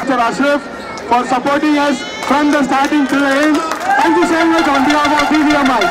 Mr. Ashraf for supporting us from the starting to the end. Thank you so much on behalf of BVMI.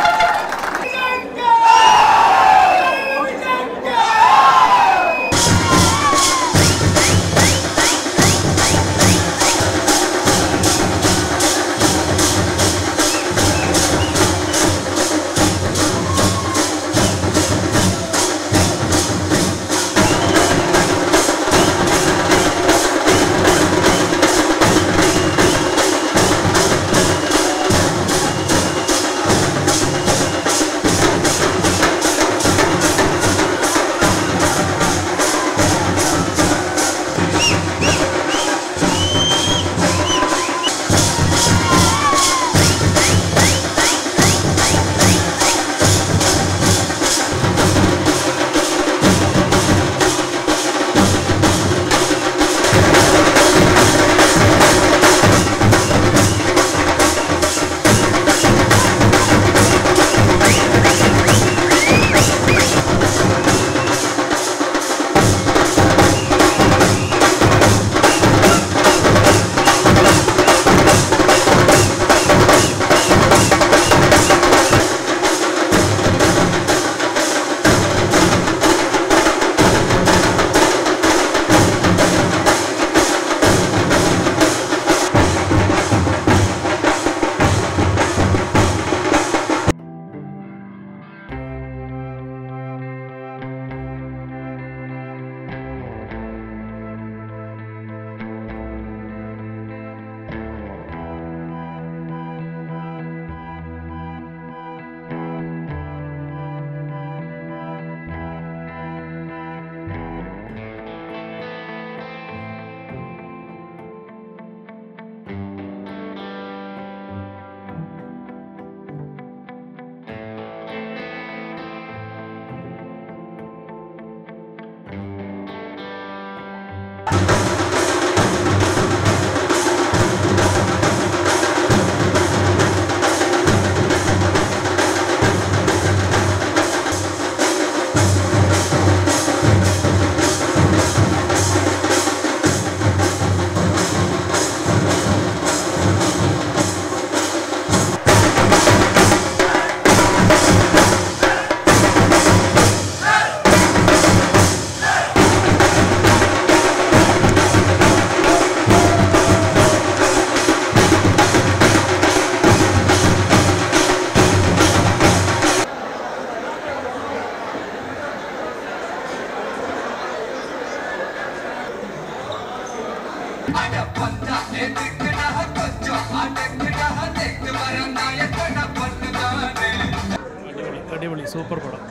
Super product.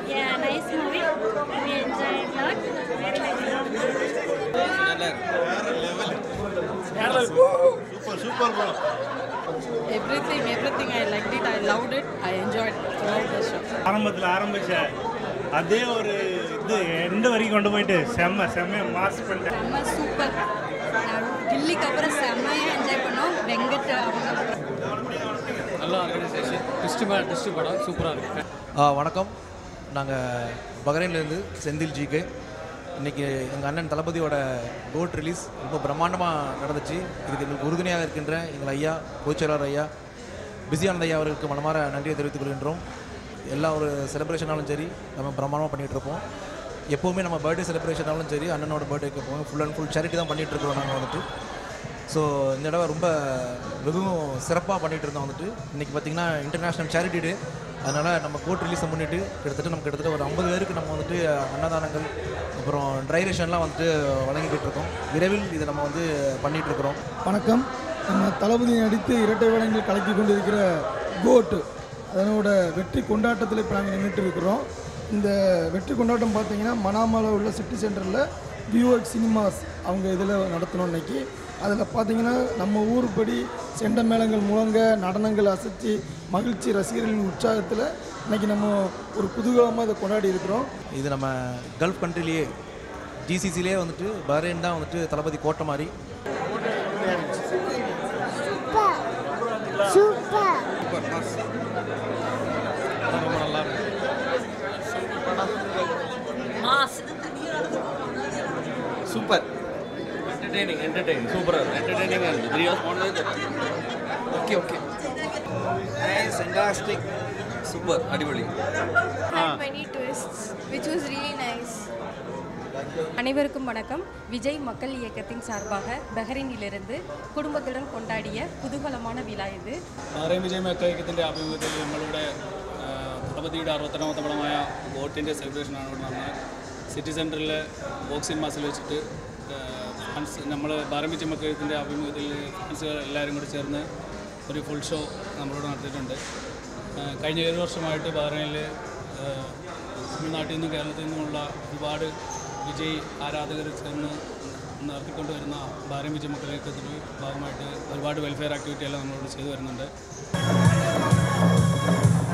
Yeah, nice movie. We enjoyed a lot. Very nice. Super bro. Everything I liked it. I loved it. I enjoyed throughout the show. ஆரம்பிச்ச அதே ஒரு இது end வரைக்கும் கொண்டு போயிட்டு செம்ம mass பண்ணிட்டேன். செம்ம சூப்பர். கில்லிக்கு அப்புறம் செம்மையாக என்ஜாய் பண்ணோம். வெங்கட் நல்லா ஆர்கனைசேஷன் டிஸ்ட் படம் சூப்பராக இருக்கு. வணக்கம், நாங்கள் பஹ்ரைன்லேருந்து செந்தில் ஜிகே. இன்றைக்கி எங்கள் அண்ணன் தளபதியோட கோட் ரிலீஸ் ரொம்ப பிரம்மாண்டமாக நடந்துச்சு. இதுக்கு எங்களுக்கு உறுதுணையாக இருக்கின்ற எங்கள் ஐயா கோச்சரார் ஐயா பிஸியானந்த் ஐயா அவர்களுக்கு மனமார நன்றியை தெரிவித்துக் கொள்கின்றோம். எல்லா ஒரு செலிப்ரேஷனாலும் சரி நம்ம பிரம்மாண்டமாக பண்ணிகிட்ருப்போம். எப்போவுமே நம்ம பர்த்டே செலிப்ரேஷனாலும் சரி அண்ணனோட பர்த்டேக்கு எப்போவுமே ஃபுல் அண்ட் ஃபுல் சேரிட்டி தான் பண்ணிகிட்ருக்கிறோம் நாங்கள் வந்துட்டு. ஸோ இந்த தடவை ரொம்ப வெறும் சிறப்பாக பண்ணிகிட்டு இருந்தோம் வந்துட்டு. இன்றைக்கி பார்த்திங்கன்னா இன்டர்நேஷ்னல் சேரிட்டி டே. அதனால் நம்ம கோட் ரிலீஸை முன்னிட்டு கிட்டத்தட்ட ஒரு 50 பேருக்கு நம்ம வந்துட்டு அன்னதானங்கள் அப்புறம் ட்ரை ரேஷன்லாம் வந்துட்டு வழங்கிக்கிட்டு இருக்கோம். விரைவில் இதை நம்ம வந்து பண்ணிகிட்ருக்குறோம். வணக்கம், நம்ம தளபதி நடித்து இரட்டை வேடங்கள் கலக்கி கொண்டு இருக்கிற கோட்டு அதனோட வெற்றி கொண்டாட்டத்தில் இப்போ நாங்கள் நின்றுட்டு இருக்கிறோம். இந்த வெற்றி கொண்டாட்டம் பார்த்திங்கன்னா மனாமாவில் உள்ள சிட்டி சென்டரில் வியூஎக்ஸ் சினிமாஸ் அவங்க இதில் நடத்தணும் இன்றைக்கி. அதில் பார்த்திங்கன்னா நம்ம ஊருப்படி செண்ட மேளங்கள் முழங்க நடனங்கள் அசைச்சு மகிழ்ச்சி ரசிகர்களின் உற்சாகத்தில் இன்றைக்கி நம்ம ஒரு குதூகலமாக இதை கொண்டாடி இருக்கிறோம். இது நம்ம கல்ஃப் கண்ட்ரிலேயே ஜிசிசிலே வந்துட்டு பஹ்ரைன் தான் வந்துட்டு தளபதி கோட்டை மாதிரி. ரொம்ப நல்லா இருக்கு. Super. entertaining. Super. Entertaining. 3 hours more than Okay. Nice, fantastic. Super. Adivali. Had many twists, which was really nice. அனைவருக்கும் வணக்கம். விஜய் மக்கள் இயக்கத்தின் சார்பாக பஹ்ரைனிலிருந்து குடும்பத்துடன் கொண்டாடிய குதூகலமான விழா ഇത്. ബഹ്റൈൻ വിജയ് மக்கள் இயக்கத்திൻ്റെ ആഭിമുഖ്യത്തിൽ നമ്മളുടെ തളപതിയുടെ 60ാമത്തെ പടമായ ഗോട്ടിൻ്റെ സെലിബ്രേഷനാണ് ഇവിടെ നടന്നത്. സിറ്റി സെൻറ്ററിൽ ബോക്സ് സിനിമാസിൽ വെച്ചിട്ട് ഫാൻസ് നമ്മൾ ബഹ്റൈൻ വിജയ് மக்கள் ഇയക്കത്തിൻ്റെ ആഭിമുഖ്യത്തിൽ ഫാൻസുകൾ എല്ലാവരും കൂടി ചേർന്ന് ഒരു ഫുൾ ഷോ നമ്മളിവിടെ നടത്തിയിട്ടുണ്ട്. കഴിഞ്ഞ 7 വർഷമായിട്ട് ബഹ്റൈനിൽ തമിഴ്നാട്ടിൽ നിന്നും കേരളത്തിൽ നിന്നുമുള്ള ഒരുപാട് വിജയ് ആരാധകർ ചേർന്ന് നടത്തിക്കൊണ്ടുവരുന്ന ബഹ്റൈൻ വിജയ് மக்கள் ഇയക്കത്തിൻ്റെ ഭാഗമായിട്ട് ഒരുപാട് വെൽഫെയർ ആക്ടിവിറ്റി എല്ലാം നമ്മളിവിടെ ചെയ്തു വരുന്നുണ്ട്.